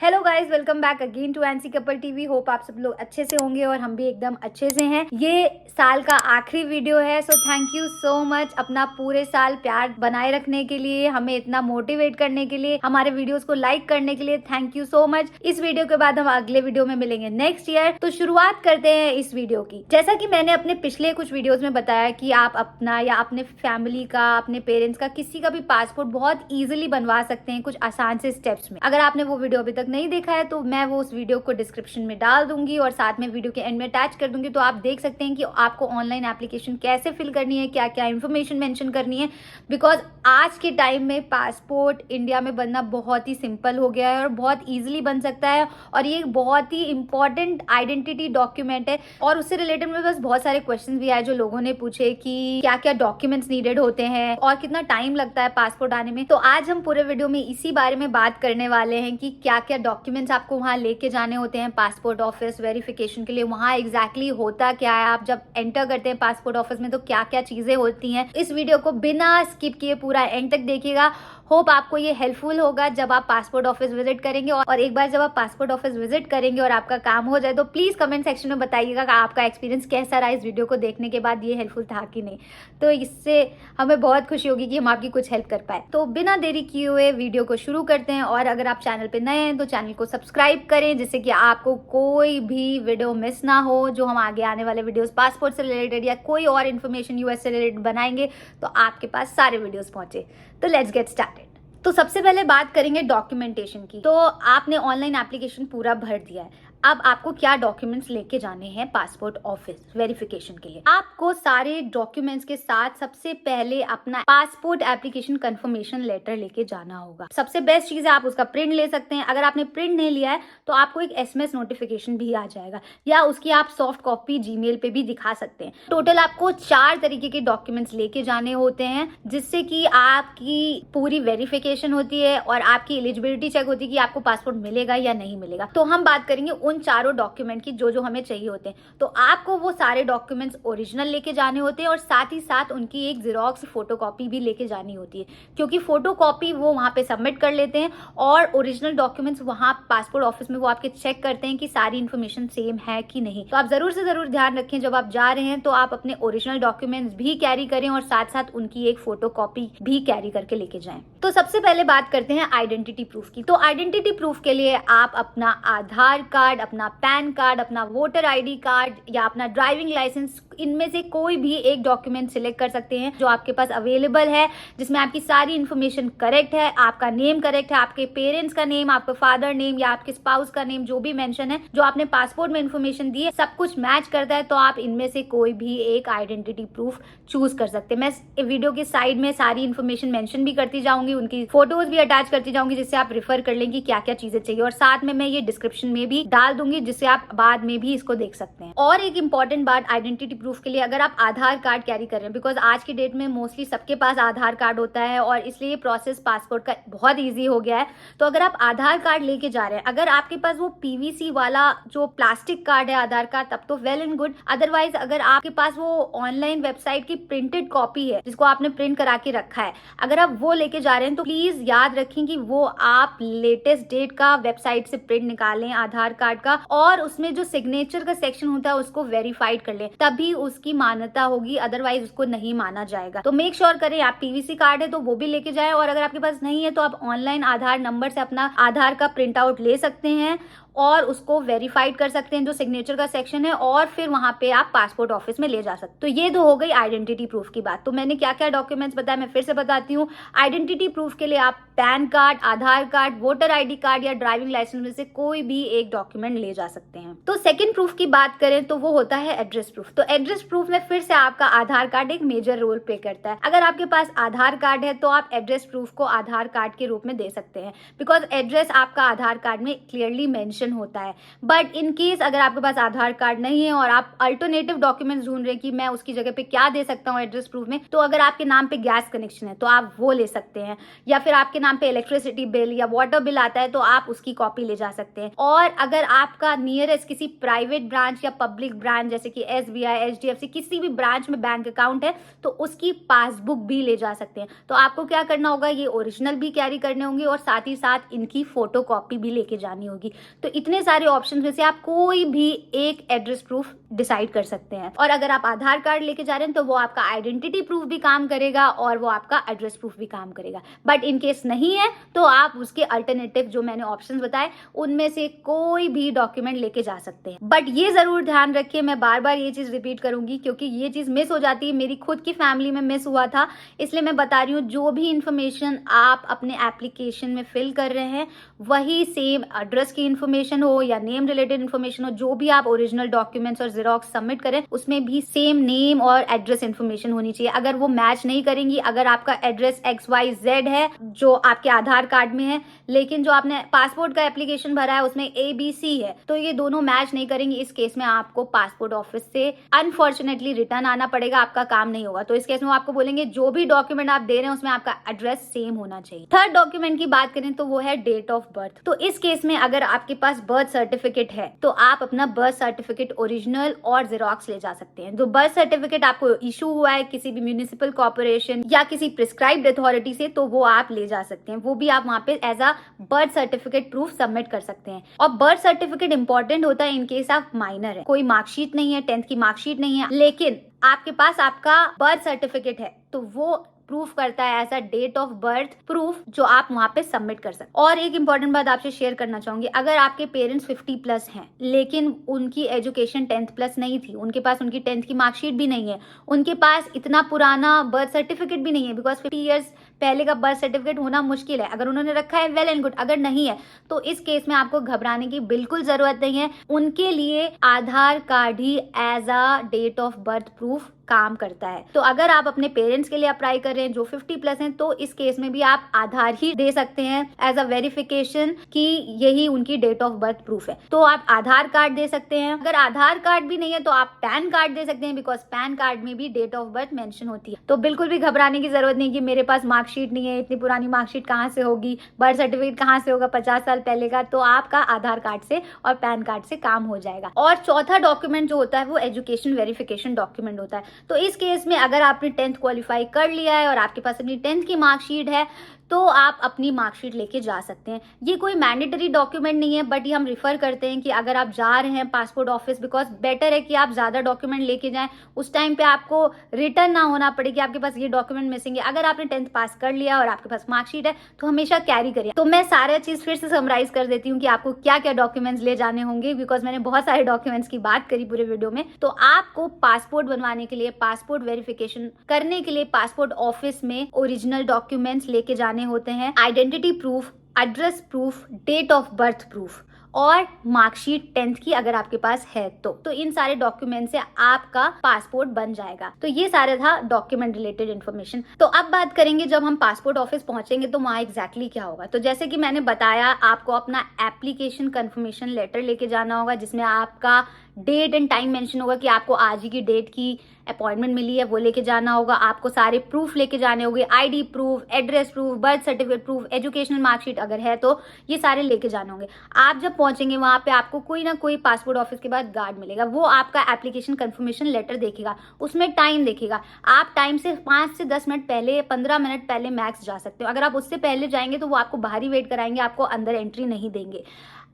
Hello guys, welcome back again to NC couple TV. Hope आप सब लोग अच्छे से होंगे और हम भी एकदम अच्छे से हैं। ये साल का आखिरी वीडियो है, so thank you so much अपना पूरे साल प्यार बनाए रखने के लिए, हमें इतना मोटिवेट करने के लिए, हमारे वीडियोस को लाइक करने के लिए। Thank you so much. इस वीडियो के बाद हम अगले वीडियो में मिलेंगे नेक्स्ट ईयर। तो शुरुआत करते हैं इस वीडियो की। जैसा कि मैंने अपने पिछले कुछ वीडियोज में बताया कि आप अपना या अपने फैमिली का, अपने पेरेंट्स का, किसी का भी पासपोर्ट बहुत ईजिली बनवा सकते हैं कुछ आसान से स्टेप्स में। अगर आपने वो वीडियो अभी तक नहीं देखा है तो मैं वो उस वीडियो को डिस्क्रिप्शन में डाल दूंगी और साथ में वीडियो के एंड में अटैच कर दूंगी, तो आप देख सकते हैं कि आपको ऑनलाइन एप्लीकेशन कैसे फिल करनी है, क्या क्या इन्फॉर्मेशन मेंशन करनी है। बिकॉज आज के टाइम में पासपोर्ट इंडिया में बनना बहुत ही सिंपल हो गया है और बहुत ईजिली बन सकता है, और ये एक बहुत ही इंपॉर्टेंट आइडेंटिटी डॉक्यूमेंट है। और उससे रिलेटेड में बस बहुत सारे क्वेश्चन भी आए जो लोगों ने पूछे कि क्या क्या डॉक्यूमेंट्स नीडेड होते हैं और कितना टाइम लगता है पासपोर्ट आने में। तो आज हम पूरे वीडियो में इसी बारे में बात करने वाले हैं कि क्या क्या डॉक्यूमेंट्स आपको वहां लेके जाने होते हैं पासपोर्ट ऑफिस वेरिफिकेशन के लिए। वहां एग्जैक्टली होता क्या है, आप जब एंटर करते हैं पासपोर्ट ऑफिस में तो क्या क्या चीजें होती हैं। इस वीडियो को बिना स्किप किए पूरा एंड तक देखिएगा। होप आपको ये हेल्पफुल होगा जब आप पासपोर्ट ऑफिस विजिट करेंगे। और एक बार जब आप पासपोर्ट ऑफिस विजिट करेंगे और आपका काम हो जाए तो प्लीज कमेंट सेक्शन में बताइएगा कि आपका एक्सपीरियंस कैसा रहा इस वीडियो को देखने के बाद, ये हेल्पफुल था कि नहीं। तो इससे हमें बहुत खुशी होगी कि हम आपकी कुछ हेल्प कर पाए। तो बिना देरी किए हुए वीडियो को शुरू करते हैं। और अगर आप चैनल पे नए हैं तो चैनल को सब्सक्राइब करें जिससे कि आपको कोई भी वीडियो मिस ना हो। जो हम आगे आने वाले वीडियोस पासपोर्ट से रिलेटेड या कोई और इन्फॉर्मेशन यूएस से रिलेटेड बनाएंगे तो आपके पास सारे वीडियोस पहुंचे। तो लेट्स गेट स्टार्टेड। तो सबसे पहले बात करेंगे डॉक्यूमेंटेशन की। तो आपने ऑनलाइन एप्लीकेशन पूरा भर दिया है, अब आपको क्या डॉक्यूमेंट्स लेके जाने हैं पासपोर्ट ऑफिस वेरिफिकेशन के लिए। आपको सारे डॉक्यूमेंट्स के साथ सबसे पहले अपना पासपोर्ट एप्लीकेशन कंफर्मेशन लेटर लेके जाना होगा। सबसे बेस्ट चीज है आप उसका प्रिंट ले सकते हैं। अगर आपने प्रिंट नहीं लिया है तो आपको एक एसएमएस नोटिफिकेशन भी आ जाएगा, या उसकी आप सॉफ्ट कॉपी जीमेल पे भी दिखा सकते हैं। टोटल आपको 4 तरीके के डॉक्यूमेंट्स लेके जाने होते हैं जिससे कि आपकी पूरी वेरिफिकेशन होती है और आपकी एलिजिबिलिटी चेक होती है कि आपको पासपोर्ट मिलेगा या नहीं मिलेगा। तो हम बात करेंगे उन चारों डॉक्यूमेंट की जो जो हमें चाहिए होते हैं। तो आपको वो सारे डॉक्यूमेंट्स ओरिजिनल लेके जाने होते हैं और साथ ही साथ उनकी एक जेरोक्स फोटोकॉपी भी लेके जानी होती है, क्योंकि फोटोकॉपी वो वहां पे सबमिट कर लेते हैं और ओरिजिनल डॉक्यूमेंट्स वहां पासपोर्ट ऑफिस में वो आपके चेक करते हैं कि सारी इन्फॉर्मेशन सेम है कि नहीं। तो आप जरूर से जरूर ध्यान रखें जब आप जा रहे हैं तो आप अपने ओरिजिनल डॉक्यूमेंट्स भी कैरी करें और साथ साथ उनकी एक फोटोकॉपी भी कैरी करके लेके जाएं। तो सबसे पहले बात करते हैं आइडेंटिटी प्रूफ की। तो आइडेंटिटी प्रूफ के लिए आप अपना आधार कार्ड, अपना पैन कार्ड, अपना वोटर आईडी कार्ड या अपना ड्राइविंग लाइसेंस, इनमें से कोई भी एक डॉक्यूमेंट सिलेक्ट कर सकते हैं जो आपके पास अवेलेबल है, जिसमें आपकी सारी इन्फॉर्मेशन करेक्ट है, आपका नेम करेक्ट है, आपके पेरेंट्स का नेम, आपका फादर नेम या आपके स्पाउस का नेम जो भी मेंशन है, जो आपने पासपोर्ट में इन्फॉर्मेशन दी है, सब कुछ मैच करता है। तो आप इनमें से कोई भी एक आइडेंटिटी प्रूफ चूज कर सकते हैं। मैं वीडियो के साइड में सारी इन्फॉर्मेशन मेंशन भी करती जाऊंगी, उनकी फोटोज भी अटैच करती जाऊंगी जिससे आप रिफर कर लें कि क्या क्या चीजें चाहिए, और साथ में मैं ये डिस्क्रिप्शन में भी डाल दूंगी जिससे आप बाद में भी इसको देख सकते हैं। और एक इंपॉर्टेंट बात आइडेंटिटी प्रूफ के लिए, अगर आप आधार कार्ड कैरी कर रहे हैं, बिकॉज आज की डेट में मोस्टली सबके पास आधार कार्ड होता है और इसलिए प्रोसेस पासपोर्ट का बहुत ईजी हो गया है। तो अगर आप आधार कार्ड लेके जा रहे हैं, अगर आपके पास वो पीवीसी वाला जो प्लास्टिक कार्ड है आधार कार्ड, तब तो वेल एंड गुड। अदरवाइज अगर आपके पास वो ऑनलाइन वेबसाइट की प्रिंटेड कॉपी है जिसको आपने प्रिंट करा के रखा है, अगर आप वो लेके जा रहे हैं तो प्लीज याद रखें कि वो आप लेटेस्ट डेट का वेबसाइट से प्रिंट निकालें आधार कार्ड का, और उसमें जो सिग्नेचर का सेक्शन होता है उसको वेरीफाइड कर लें, तभी उसकी मान्यता होगी, अदरवाइज उसको नहीं माना जाएगा। तो मेक श्योर करें आप पीवीसी कार्ड है तो वो भी लेके जाएं, और अगर आपके पास नहीं है तो आप ऑनलाइन आधार नंबर से अपना आधार का प्रिंट आउट ले सकते हैं और उसको वेरीफाइड कर सकते हैं जो सिग्नेचर का सेक्शन है, और फिर वहां पे आप पासपोर्ट ऑफिस में ले जा सकते। तो ये तो हो गई आइडेंटिटी प्रूफ की बात। तो मैंने क्या क्या डॉक्यूमेंट्स बताया मैं फिर से बताती हूँ। आइडेंटिटी प्रूफ के लिए आप पैन कार्ड, आधार कार्ड, वोटर आईडी कार्ड या ड्राइविंग लाइसेंस में से कोई भी एक डॉक्यूमेंट ले जा सकते हैं। तो सेकंड प्रूफ की बात करें तो वो होता है एड्रेस प्रूफ। तो एड्रेस प्रूफ में फिर से आपका आधार कार्ड एक मेजर रोल प्ले करता है। अगर आपके पास आधार कार्ड है तो आप एड्रेस प्रूफ को आधार कार्ड के रूप में दे सकते हैं, बिकॉज एड्रेस आपका आधार कार्ड में क्लियरली मेंशन मेंशन होता है। बट इन केस अगर आपके पास आधार कार्ड नहीं है और आप अल्टरनेटिव डॉक्यूमेंट्स ढूंढ रहे हैं कि मैं उसकी जगह पे क्या दे सकता हूँ एड्रेस प्रूफ में, तो अगर आपके नाम पे गैस कनेक्शन है तो आप वो ले सकते हैं, या फिर आपके नाम पे इलेक्ट्रिसिटी बिल या वाटर बिल आता है तो आप उसकी कॉपी ले जा सकते हैं। और अगर आपका नियरेस्ट किसी प्राइवेट ब्रांच या पब्लिक ब्रांच जैसे कि SBI, HDFC किसी भी ब्रांच में बैंक अकाउंट है तो उसकी पासबुक भी ले जा सकते हैं। तो आपको क्या करना होगा, ये ओरिजिनल भी कैरी करने होंगे और साथ ही साथ इनकी फोटो कॉपी भी लेके जानी होगी। तो इतने सारे ऑप्शन में से आप कोई भी एक एड्रेस प्रूफ डिसाइड कर सकते हैं। और अगर आप आधार कार्ड लेके जा रहे हैं तो वो आपका आइडेंटिटी प्रूफ भी काम करेगा और वो आपका एड्रेस प्रूफ भी काम करेगा। बट इन केस नहीं है तो आप उसके अल्टरनेटिव जो मैंने ऑप्शंस बताए उनमें से कोई भी डॉक्यूमेंट लेके जा सकते हैं। बट ये जरूर ध्यान रखिए, मैं बार बार ये चीज रिपीट करूंगी क्योंकि ये चीज मिस हो जाती है, मेरी खुद की फैमिली में मिस हुआ था, इसलिए मैं बता रही हूँ। जो भी इंफॉर्मेशन आप अपने एप्लीकेशन में फिल कर रहे हैं वही सेम एड्रेस की इंफॉर्मेशन हो या नेम रिलेटेड इंफॉर्मेशन हो, जो भी आप ओरिजिनल डॉक्यूमेंट्स और जेरोक्स सबमिट करें उसमें भी सेम नेम और एड्रेस इंफॉर्मेशन होनी चाहिए। अगर वो मैच नहीं करेंगी, अगर आपका एड्रेस XYZ है जो आपके आधार कार्ड में है लेकिन जो आपने पासपोर्ट का एप्लीकेशन भरा है उसमें ABC है, तो ये दोनों मैच नहीं करेंगे। इस केस में आपको पासपोर्ट ऑफिस से अनफॉर्चुनेटली रिटर्न आना पड़ेगा, आपका काम नहीं होगा। तो इस केस में वो आपको बोलेंगे जो भी डॉक्यूमेंट आप दे रहे हैं उसमें आपका एड्रेस सेम होना चाहिए। थर्ड डॉक्यूमेंट की बात करें तो वो है डेट ऑफ बर्थ। तो इस केस में अगर आपके पास बर्थ सर्टिफिकेट है तो आप अपना बर्थ सर्टिफिकेट ओरिजिनल और जेरोक्स ले जा सकते हैं। जो बर्थ सर्टिफिकेट आपको इशू हुआ है किसी भी म्यूनिसिपल कॉर्पोरेशन या किसी प्रिस्क्राइब्ड अथॉरिटी से तो वो आप ले जा सकते हैं, वो भी आप वहां पे age a birth certificate proof submit कर सकते हैं। और बर्थ सर्टिफिकेट इंपॉर्टेंट होता है इन केस आप माइनर है, कोई मार्कशीट नहीं है, 10th की मार्कशीट नहीं है, लेकिन आपके पास आपका बर्थ सर्टिफिकेट है तो वो प्रूफ करता है age a date of birth proof जो आप वहां पे सबमिट कर सकते। और एक इंपॉर्टेंट बात आपसे शेयर करना चाहूंगी, अगर आपके पेरेंट्स 50+ हैं लेकिन उनकी एजुकेशन 10th+ नहीं थी, उनके पास उनकी 10th की मार्कशीट भी नहीं है, उनके पास इतना पुराना बर्थ सर्टिफिकेट भी नहीं है, बिकॉज 50 ईयर्स पहले का बर्थ सर्टिफिकेट होना मुश्किल है। अगर उन्होंने रखा है वेल एंड गुड, अगर नहीं है तो इस केस में आपको घबराने की बिल्कुल जरूरत नहीं है। उनके लिए आधार कार्ड ही as a date of birth proof काम करता है। तो अगर आप अपने पेरेंट्स के लिए अप्लाई कर रहे हैं जो 50+ हैं तो इस केस में भी आप आधार ही दे सकते हैं एज अ वेरिफिकेशन कि यही उनकी डेट ऑफ बर्थ प्रूफ है। तो आप आधार कार्ड दे सकते हैं। अगर आधार कार्ड भी नहीं है तो आप पैन कार्ड दे सकते हैं, बिकॉज पैन कार्ड में भी डेट ऑफ बर्थ मेंशन होती है। तो बिल्कुल भी घबराने की जरूरत नहीं कि मेरे पास मार्कशीट नहीं है, इतनी पुरानी मार्कशीट कहाँ से होगी, बर्थ सर्टिफिकेट कहाँ से होगा 50 साल पहले का। तो आपका आधार कार्ड से और पैन कार्ड से काम हो जाएगा। और चौथा डॉक्यूमेंट जो होता है वो एजुकेशन वेरिफिकेशन डॉक्यूमेंट होता है। तो इस केस में अगर आपने 10th क्वालिफाई कर लिया है और आपके पास अपनी 10th की मार्कशीट है तो आप अपनी मार्कशीट लेके जा सकते हैं। ये कोई मैंडेटरी डॉक्यूमेंट नहीं है, बट ये हम रिफर करते हैं कि अगर आप जा रहे हैं पासपोर्ट ऑफिस, बिकॉज बेटर है कि आप ज्यादा डॉक्यूमेंट लेके जाएं, उस टाइम पे आपको रिटर्न ना होना पड़े कि आपके पास ये डॉक्यूमेंट मिसिंग है। अगर आपने 10th पास कर लिया और आपके पास मार्कशीट है तो हमेशा कैरी करिए। तो मैं सारा चीज फिर से समराइज कर देती हूँ कि आपको क्या क्या डॉक्यूमेंट्स ले जाने होंगे, बिकॉज मैंने बहुत सारे डॉक्यूमेंट्स की बात करी पूरे वीडियो में। तो आपको पासपोर्ट बनवाने के लिए, पासपोर्ट वेरिफिकेशन करने के लिए पासपोर्ट ऑफिस में ओरिजिनल डॉक्यूमेंट्स लेके जाने होते हैं। Identity proof, address proof, date of birth proof और मार्कशीट 10th की अगर आपके पास है तो इन सारे डॉक्यूमेंट से आपका पासपोर्ट बन जाएगा। तो ये सारा था डॉक्यूमेंट रिलेटेड इन्फॉर्मेशन। तो अब बात करेंगे जब हम पासपोर्ट ऑफिस पहुंचेंगे तो वहाँ एग्जैक्टली क्या होगा। तो जैसे कि मैंने बताया, आपको अपना एप्लीकेशन कंफर्मेशन लेटर लेके जाना होगा जिसमें आपका डेट एंड टाइम मेंशन होगा कि आपको आज ही की डेट की अपॉइंटमेंट मिली है, वो लेके जाना होगा। आपको सारे प्रूफ लेके जाने होंगे, ID proof, address proof, birth certificate proof, educational marksheet अगर है तो ये सारे लेके जाने होंगे। आप जब पहुंचेंगे वहां पे आपको कोई ना कोई पासपोर्ट ऑफिस के बाद गार्ड मिलेगा, वो आपका एप्लीकेशन कंफर्मेशन लेटर देखेगा, उसमें टाइम देखेगा। आप टाइम से 5 से 10 मिनट पहले, 15 मिनट पहले मैक्स जा सकते हो। अगर आप उससे पहले जाएंगे तो वो आपको बाहर ही वेट कराएंगे, आपको अंदर एंट्री नहीं देंगे।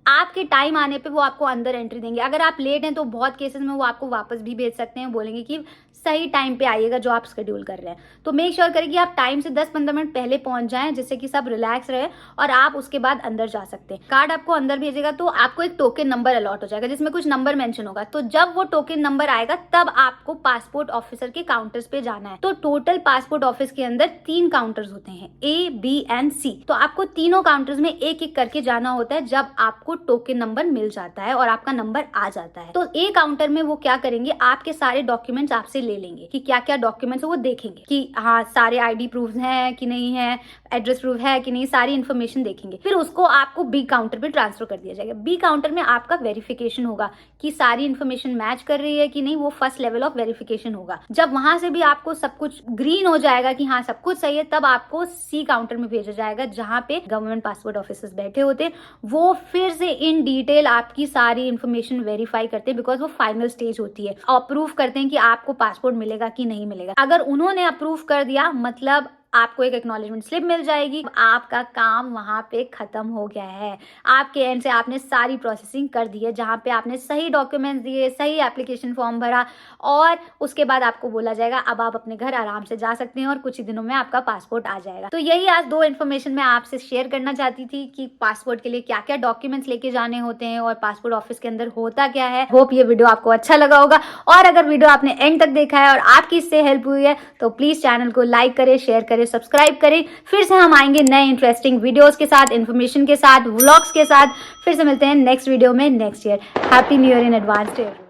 आपके टाइम आने पे वो आपको अंदर एंट्री देंगे। अगर आप लेट हैं तो बहुत केसेस में वो आपको वापस भी भेज सकते हैं, बोलेंगे कि सही टाइम पे आइएगा जो आप शेड्यूल कर रहे हैं। तो मेक श्योर करें कि आप टाइम से 10-15 मिनट पहले पहुंच जाएं जिससे कि सब रिलैक्स रहे और आप उसके बाद अंदर जा सकते हैं। कार्ड आपको अंदर भेजेगा तो आपको एक टोकन नंबर अलॉट हो जाएगा जिसमें कुछ नंबर मेंशन होगा। तो जब वो टोकन नंबर आएगा तब आपको पासपोर्ट ऑफिसर के काउंटर्स पे जाना है। तो टोटल पासपोर्ट ऑफिस के अंदर 3 काउंटर्स होते हैं, A, B एंड C। तो आपको तीनों काउंटर्स में एक एक करके जाना होता है जब आपको टोकन नंबर मिल जाता है और आपका नंबर आ जाता है। तो A काउंटर में वो क्या करेंगे, आपके सारे डॉक्यूमेंट्स आपसे ले लेंगे कि क्या क्या डॉक्यूमेंट्स वो देखेंगे कि हाँ सारे ID प्रूफ्स हैं कि नहीं है, एड्रेस प्रूफ है कि नहीं, सारी इन्फॉर्मेशन देखेंगे। फिर उसको आपको बी काउंटर पे ट्रांसफर कर दिया जाएगा। बी काउंटर में आपका वेरिफिकेशन होगा कि सारी इन्फॉर्मेशन मैच कर रही है कि नहीं, वो फर्स्ट लेवल ऑफ वेरिफिकेशन होगा। जब वहां से भी आपको सब कुछ ग्रीन हो जाएगा कि हाँ सब कुछ सही है, तब आपको सी काउंटर में भेजा जाएगा जहां पे गवर्नमेंट पासपोर्ट ऑफिसर्स बैठे होते हैं। वो फिर से इन डिटेल आपकी सारी इन्फॉर्मेशन वेरीफाई करते हैं, बिकॉज वो फाइनल स्टेज होती है। अप्रूव करते हैं कि आपको पासपोर्ट मिलेगा कि नहीं मिलेगा। अगर उन्होंने अप्रूव कर दिया, मतलब आपको एक एक्नॉलेजमेंट स्लिप मिल जाएगी। आपका काम वहां पे खत्म हो गया है। आपके एंड से आपने सारी प्रोसेसिंग कर दी है, जहां पे आपने सही डॉक्यूमेंट्स दिए, सही एप्लीकेशन फॉर्म भरा, और उसके बाद आपको बोला जाएगा अब आप अपने घर आराम से जा सकते हैं और कुछ ही दिनों में आपका पासपोर्ट आ जाएगा। तो यही आज 2 इन्फॉर्मेशन मैं आपसे शेयर करना चाहती थी कि पासपोर्ट के लिए क्या क्या डॉक्यूमेंट्स लेके जाने होते हैं और पासपोर्ट ऑफिस के अंदर होता क्या है। होप ये वीडियो आपको अच्छा लगा होगा, और अगर वीडियो आपने एंड तक देखा है और आपकी इससे हेल्प हुई है तो प्लीज चैनल को लाइक करें, शेयर करें, सब्सक्राइब करें। फिर से हम आएंगे नए इंटरेस्टिंग वीडियोस के साथ, इन्फॉर्मेशन के साथ, व्लॉग्स के साथ। फिर से मिलते हैं नेक्स्ट वीडियो में next year. Happy new year in advance to everyone.